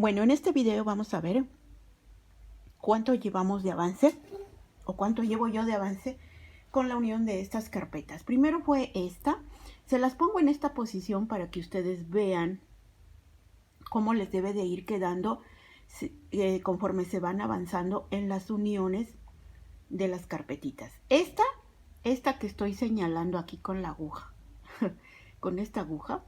Bueno, en este video vamos a ver cuánto llevamos de avance o cuánto llevo yo de avance con la unión de estas carpetas. Primero fue esta. Se las pongo en esta posición para que ustedes vean cómo les debe de ir quedando conforme se van avanzando en las uniones de las carpetitas. Esta que estoy señalando aquí con la aguja, con esta aguja,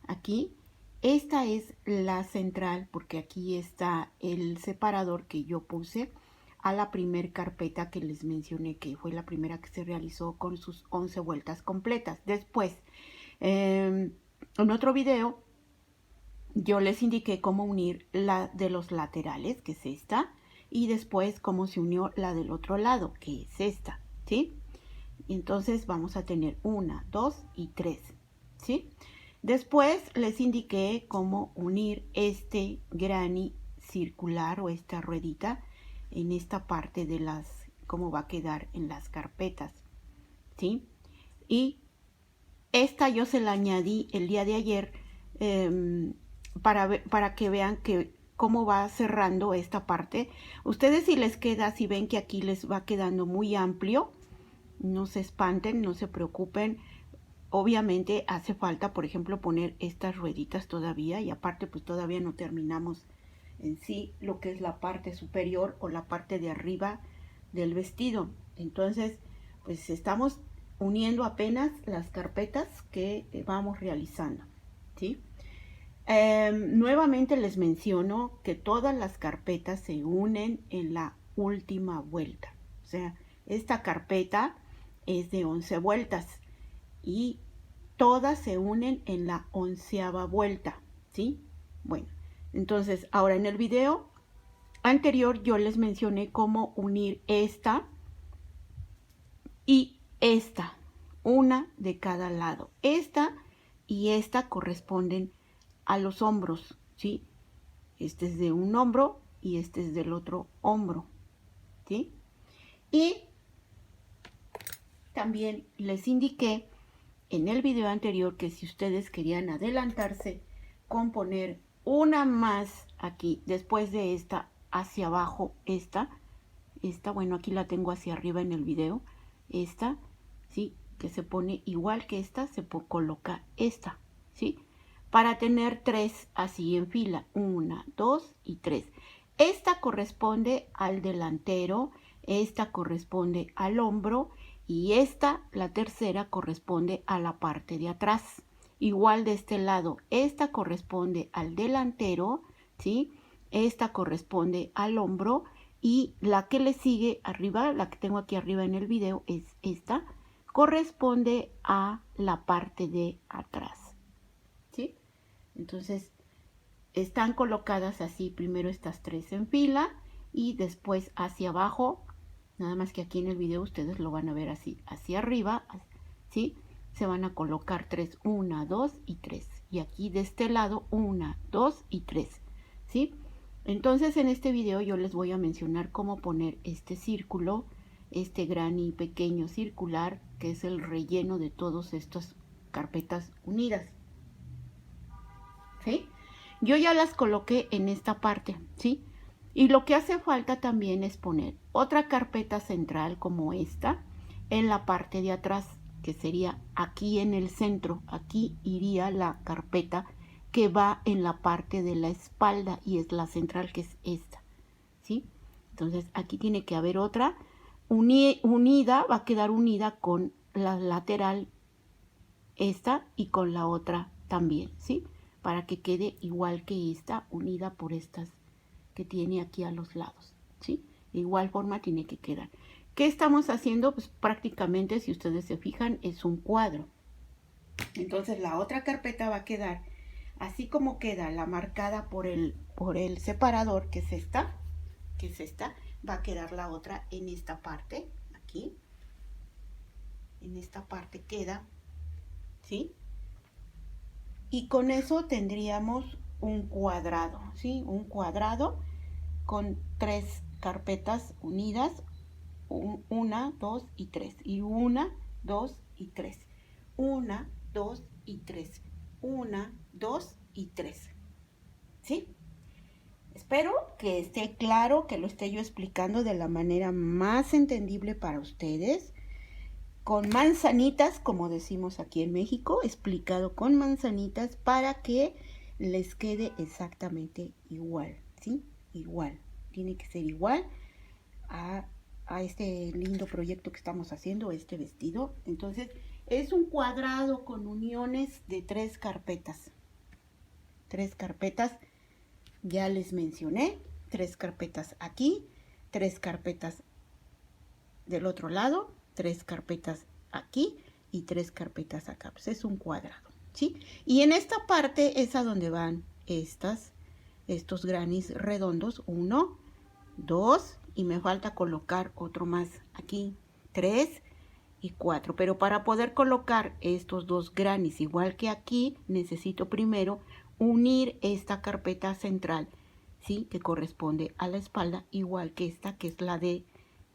aquí, esta es la central, porque aquí está el separador que yo puse a la primer carpeta que les mencioné, que fue la primera que se realizó con sus 11 vueltas completas. Después, en otro video, yo les indiqué cómo unir la de los laterales, que es esta, y después cómo se unió la del otro lado, que es esta, ¿sí? Entonces vamos a tener 1, 2 y 3, ¿sí? Después les indiqué cómo unir este granny circular o esta ruedita en esta parte de las, cómo va a quedar en las carpetas, ¿sí? Y esta yo se la añadí el día de ayer para que vean cómo va cerrando esta parte. Ustedes si les queda, si ven que aquí les va quedando muy amplio, no se espanten, no se preocupen. Obviamente hace falta, por ejemplo, poner estas rueditas todavía, y aparte pues todavía no terminamos en sí lo que es la parte superior o la parte de arriba del vestido. Entonces pues estamos uniendo apenas las carpetas que vamos realizando, ¿sí? Nuevamente les menciono que todas las carpetas se unen en la última vuelta. O sea, esta carpeta es de 11 vueltas y todas se unen en la 11ª vuelta, ¿sí? Bueno, entonces ahora en el video anterior yo les mencioné cómo unir esta y esta, una de cada lado. Esta y esta corresponden a los hombros, ¿sí? Este es de un hombro y este es del otro hombro, ¿sí? Y también les indiqué en el video anterior que si ustedes querían adelantarse con poner una más aquí, después de esta, hacia abajo, esta, bueno, aquí la tengo hacia arriba en el video, esta, ¿sí? Que se pone igual que esta, se coloca esta, ¿sí? Para tener 3 así en fila, 1, 2 y 3. Esta corresponde al delantero, esta corresponde al hombro y esta, la tercera, corresponde a la parte de atrás. Igual de este lado, esta corresponde al delantero, ¿sí? Esta corresponde al hombro y la que le sigue arriba, la que tengo aquí arriba en el video, es esta, corresponde a la parte de atrás, ¿sí? Entonces, están colocadas así, primero estas 3 en fila y después hacia abajo, nada más que aquí en el video ustedes lo van a ver así, hacia arriba, ¿sí? Se van a colocar 3, 1, 2 y 3. Y aquí de este lado, 1, 2 y 3, ¿sí? Entonces en este video yo les voy a mencionar cómo poner este círculo, este granny pequeño circular, que es el relleno de todas estas carpetas unidas, ¿sí? Yo ya las coloqué en esta parte, ¿sí? Y lo que hace falta también es poner otra carpeta central como esta en la parte de atrás, que sería aquí en el centro. Aquí iría la carpeta que va en la parte de la espalda y es la central, que es esta, ¿sí? Entonces aquí tiene que haber otra unida, va a quedar unida con la lateral esta y con la otra también, ¿sí? Para que quede igual que esta, unida por estas que tiene aquí a los lados, ¿sí? De igual forma tiene que quedar. ¿Qué estamos haciendo? Pues prácticamente, si ustedes se fijan, es un cuadro. Entonces la otra carpeta va a quedar así como queda la marcada por el separador, que es esta, va a quedar la otra en esta parte, aquí. En esta parte queda, ¿sí? Y con eso tendríamos un cuadrado, ¿sí? Un cuadrado con 3 carpetas unidas, 1, 2 y 3. Y 1, 2 y 3. 1, 2 y 3. 1, 2 y 3. ¿Sí? Espero que esté claro, que lo esté yo explicando de la manera más entendible para ustedes. Con manzanitas, como decimos aquí en México, explicado con manzanitas para que les quede exactamente igual, ¿sí? Igual, tiene que ser igual a este lindo proyecto que estamos haciendo, este vestido. Entonces, es un cuadrado con uniones de 3 carpetas. 3 carpetas, ya les mencioné, 3 carpetas aquí, 3 carpetas del otro lado, 3 carpetas aquí y 3 carpetas acá. Pues es un cuadrado, ¿sí? Y en esta parte es a donde van estos granis redondos. 1, 2, y me falta colocar otro más aquí, 3 y 4. Pero para poder colocar estos 2 granis igual que aquí, necesito primero unir esta carpeta central, ¿sí? Que corresponde a la espalda, igual que esta, que es la de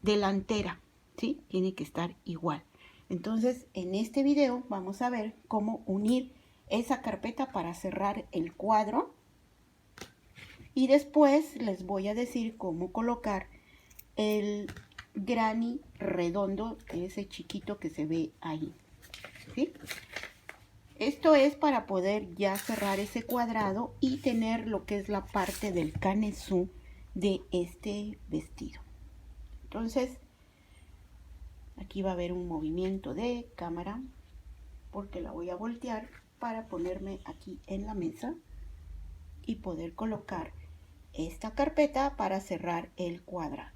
delantera, ¿sí? Tiene que estar igual. Entonces, en este video vamos a ver cómo unir esa carpeta para cerrar el cuadro. Y después les voy a decir cómo colocar el granny redondo, ese chiquito que se ve ahí, ¿sí? Esto es para poder ya cerrar ese cuadrado y tener lo que es la parte del canesú de este vestido. Entonces, aquí va a haber un movimiento de cámara porque la voy a voltear para ponerme aquí en la mesa y poder colocar esta carpeta para cerrar el cuadrado.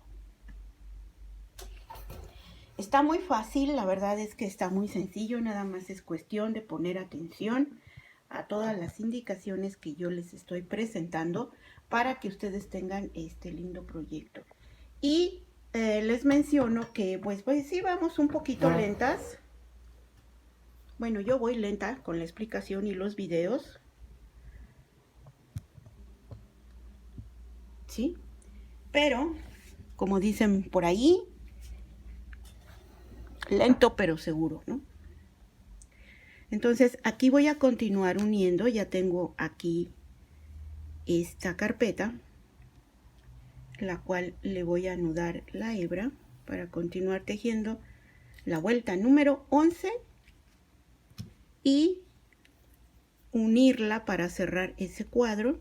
Está muy fácil, la verdad es que está muy sencillo, nada más es cuestión de poner atención a todas las indicaciones que yo les estoy presentando para que ustedes tengan este lindo proyecto. Y les menciono que pues sí vamos un poquito lentas. Bueno, yo voy lenta con la explicación y los videos, ¿sí? Pero, como dicen por ahí, lento pero seguro, ¿no? Entonces, aquí voy a continuar uniendo. Ya tengo aquí esta carpeta, la cual le voy a anudar la hebra para continuar tejiendo la vuelta número 11 y unirla para cerrar ese cuadro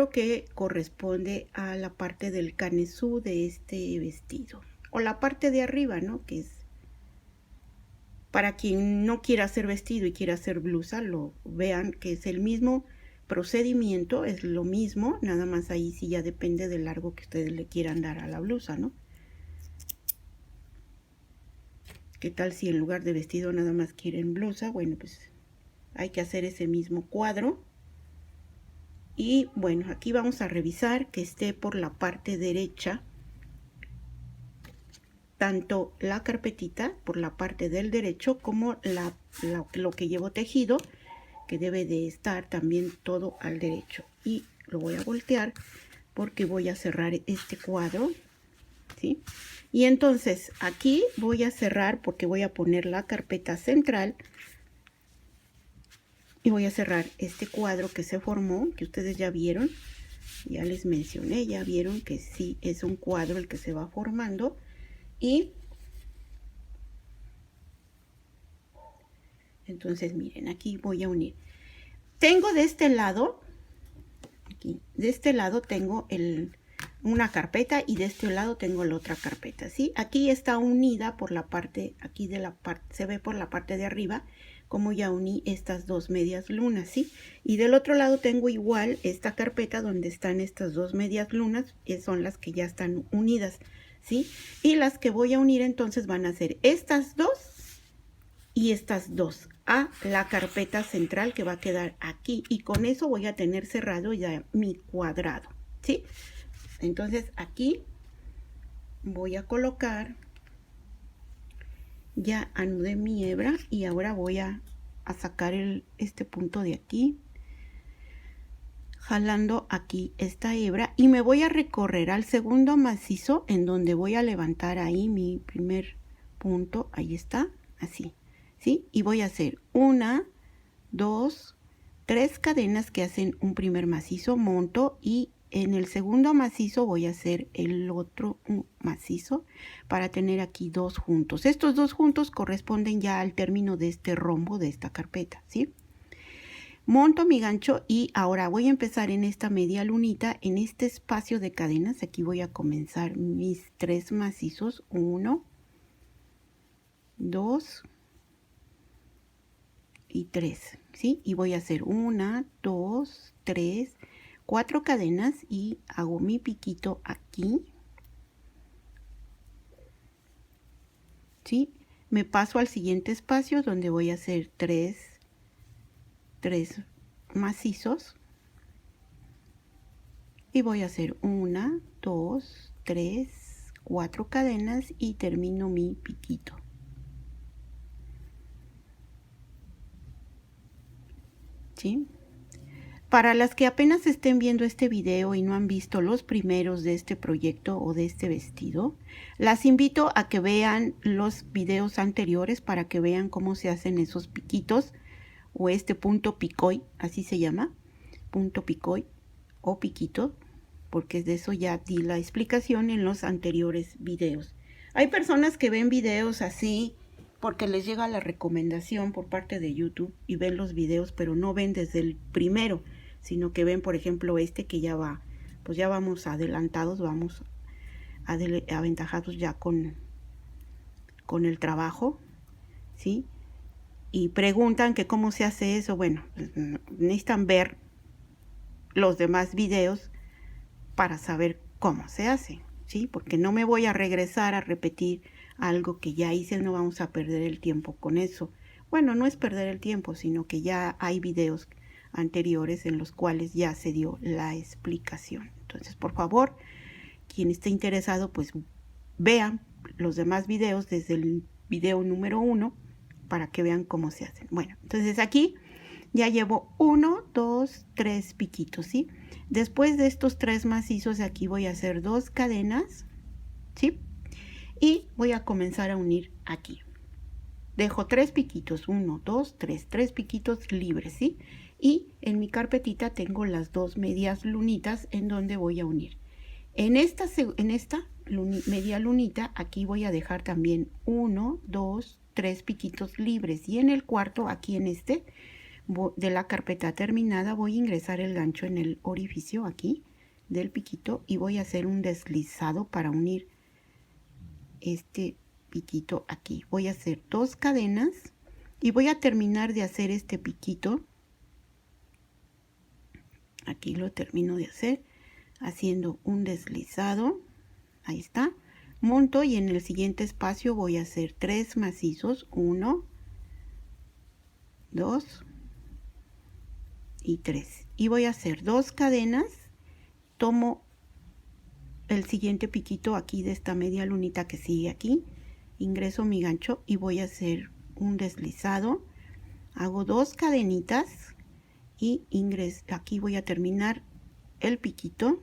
que corresponde a la parte del canesú de este vestido, o la parte de arriba, ¿no? Que es para quien no quiera hacer vestido y quiera hacer blusa, lo vean que es el mismo procedimiento, es lo mismo, nada más ahí sí ya depende del largo que ustedes le quieran dar a la blusa, ¿no? ¿Qué tal si en lugar de vestido nada más quieren blusa? Bueno, pues hay que hacer ese mismo cuadro. Y bueno, aquí vamos a revisar que esté por la parte derecha, tanto la carpetita por la parte del derecho como lo que llevo tejido, que debe de estar también todo al derecho. Y lo voy a voltear porque voy a cerrar este cuadro, ¿sí? Y entonces aquí voy a cerrar porque voy a poner la carpeta central y voy a cerrar este cuadro que se formó, que ustedes ya vieron, ya les mencioné, ya vieron que sí es un cuadro el que se va formando. Y entonces miren, aquí voy a unir. Tengo de este lado, aquí, de este lado tengo una carpeta y de este lado tengo la otra carpeta, ¿sí? Aquí está unida por la parte, aquí de la parte, se ve por la parte de arriba, como ya uní estas dos medias lunas, ¿sí? Y del otro lado tengo igual esta carpeta donde están estas dos medias lunas, que son las que ya están unidas, ¿sí? Y las que voy a unir entonces van a ser estas dos y estas dos a la carpeta central que va a quedar aquí. Y con eso voy a tener cerrado ya mi cuadrado, ¿sí? Entonces aquí voy a colocar, ya anudé mi hebra y ahora voy a sacar este punto de aquí, jalando aquí esta hebra, y me voy a recorrer al segundo macizo en donde voy a levantar ahí mi primer punto, ahí está, así, ¿sí? Y voy a hacer 1, 2, 3 cadenas que hacen un primer macizo, monto, y en el segundo macizo voy a hacer el otro macizo para tener aquí 2 juntos. Estos 2 juntos corresponden ya al término de este rombo de esta carpeta, ¿sí? Monto mi gancho y ahora voy a empezar en esta media lunita, en este espacio de cadenas. Aquí voy a comenzar mis 3 macizos, 1, 2 y 3, ¿sí? Y voy a hacer 1, 2, 3, 4 cadenas y hago mi piquito aquí, ¿sí? Me paso al siguiente espacio donde voy a hacer 3 macizos y voy a hacer 1, 2, 3, 4 cadenas y termino mi piquito. ¿Sí? Para las que apenas estén viendo este video y no han visto los primeros de este proyecto o de este vestido, las invito a que vean los videos anteriores para que vean cómo se hacen esos piquitos o este punto picoy, así se llama, punto picoy o piquito, porque de eso ya di la explicación en los anteriores videos. Hay personas que ven videos así porque les llega la recomendación por parte de YouTube y ven los videos, pero no ven desde el primero, sino que ven, por ejemplo, este que ya va, pues ya vamos adelantados, vamos aventajados ya con el trabajo, ¿sí? Y preguntan que cómo se hace eso. Bueno, necesitan ver los demás videos para saber cómo se hace, ¿sí? Porque no me voy a regresar a repetir algo que ya hice, no vamos a perder el tiempo con eso. Bueno, no es perder el tiempo, sino que ya hay videos anteriores en los cuales ya se dio la explicación. Entonces, por favor, quien esté interesado, pues vean los demás videos desde el video número 1 para que vean cómo se hacen. Bueno, entonces aquí ya llevo 1, 2, 3 piquitos, ¿sí? Después de estos 3 macizos, aquí voy a hacer 2 cadenas, ¿sí? Y voy a comenzar a unir aquí. Dejo 3 piquitos, 1, 2, 3 piquitos libres, ¿sí? Y en mi carpetita tengo las 2 medias lunitas en donde voy a unir. En esta media lunita, aquí voy a dejar también 1, 2, 3 piquitos libres. Y en el cuarto, aquí en este de la carpeta terminada, voy a ingresar el gancho en el orificio aquí del piquito y voy a hacer un deslizado para unir este piquito aquí. Voy a hacer 2 cadenas y voy a terminar de hacer este piquito. Aquí lo termino de hacer haciendo un deslizado. Ahí está. Monto y en el siguiente espacio voy a hacer 3 macizos, 1, 2 y 3. Y voy a hacer 2 cadenas. Tomo el siguiente piquito aquí de esta media lunita que sigue aquí, ingreso mi gancho y voy a hacer un deslizado, hago 2 cadenitas y ingreso, aquí voy a terminar el piquito,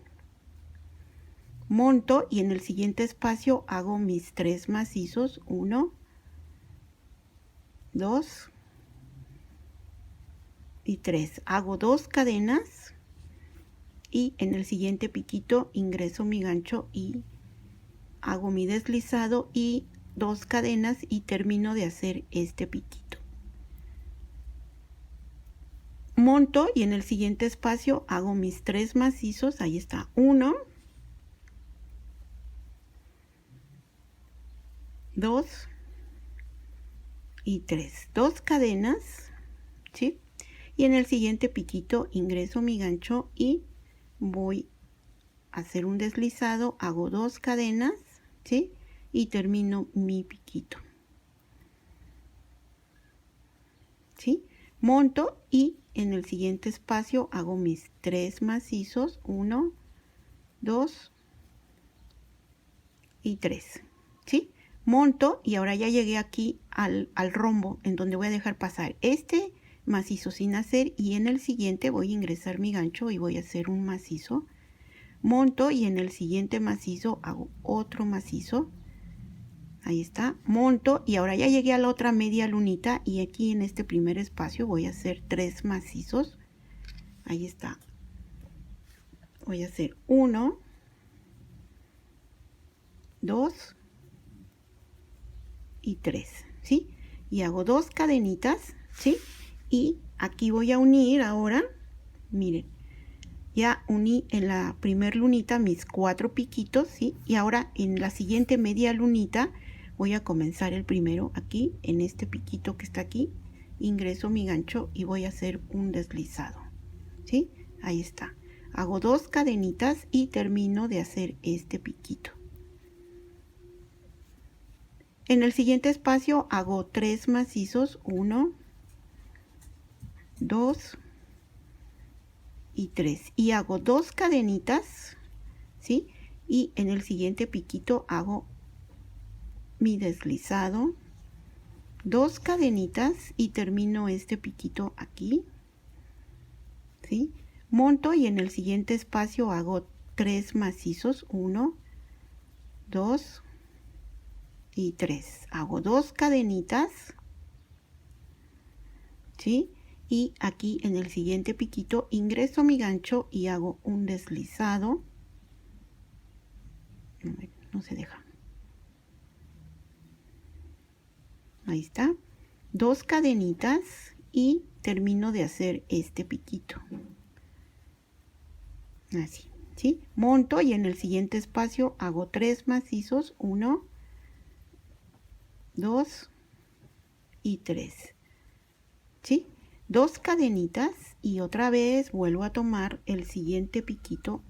monto y en el siguiente espacio hago mis 3 macizos, 1, 2 y 3, hago 2 cadenas y en el siguiente piquito ingreso mi gancho y hago mi deslizado y 2 cadenas y termino de hacer este piquito. Monto y en el siguiente espacio hago mis 3 macizos, ahí está, 1, 2 y 3, 2 cadenas, ¿sí? Y en el siguiente piquito ingreso mi gancho y voy a hacer un deslizado, hago 2 cadenas, ¿sí? Y termino mi piquito, ¿sí? Monto y en el siguiente espacio hago mis 3 macizos, 1, 2 y 3, ¿sí? Monto y ahora ya llegué aquí al rombo en donde voy a dejar pasar este macizo sin hacer y en el siguiente voy a ingresar mi gancho y voy a hacer un macizo, monto y en el siguiente macizo hago otro macizo, ahí está, monto y ahora ya llegué a la otra media lunita y aquí en este primer espacio voy a hacer 3 macizos, Ahí está. Voy a hacer 1, 2 y 3, ¿sí? Y hago 2 cadenitas, ¿sí? Y aquí voy a unir ahora, miren, ya uní en la primer lunita mis 4 piquitos, ¿sí? Y ahora en la siguiente media lunita voy a comenzar el primero aquí, en este piquito que está aquí, ingreso mi gancho y voy a hacer un deslizado, ¿sí? Ahí está. Hago 2 cadenitas y termino de hacer este piquito. En el siguiente espacio hago 3 macizos, 1, 2 y 3. Y hago 2 cadenitas, ¿sí? Y en el siguiente piquito hago mi deslizado, 2 cadenitas y termino este piquito aquí, ¿sí? Monto y en el siguiente espacio hago 3 macizos, 1, 2 y 3. Hago 2 cadenitas, ¿sí? Y aquí en el siguiente piquito ingreso mi gancho y hago un deslizado. No se deja. Ahí está. 2 cadenitas y termino de hacer este piquito. Así, ¿sí? Monto y en el siguiente espacio hago 3 macizos, 1, 2 y 3, ¿sí? 2 cadenitas y otra vez vuelvo a tomar el siguiente piquito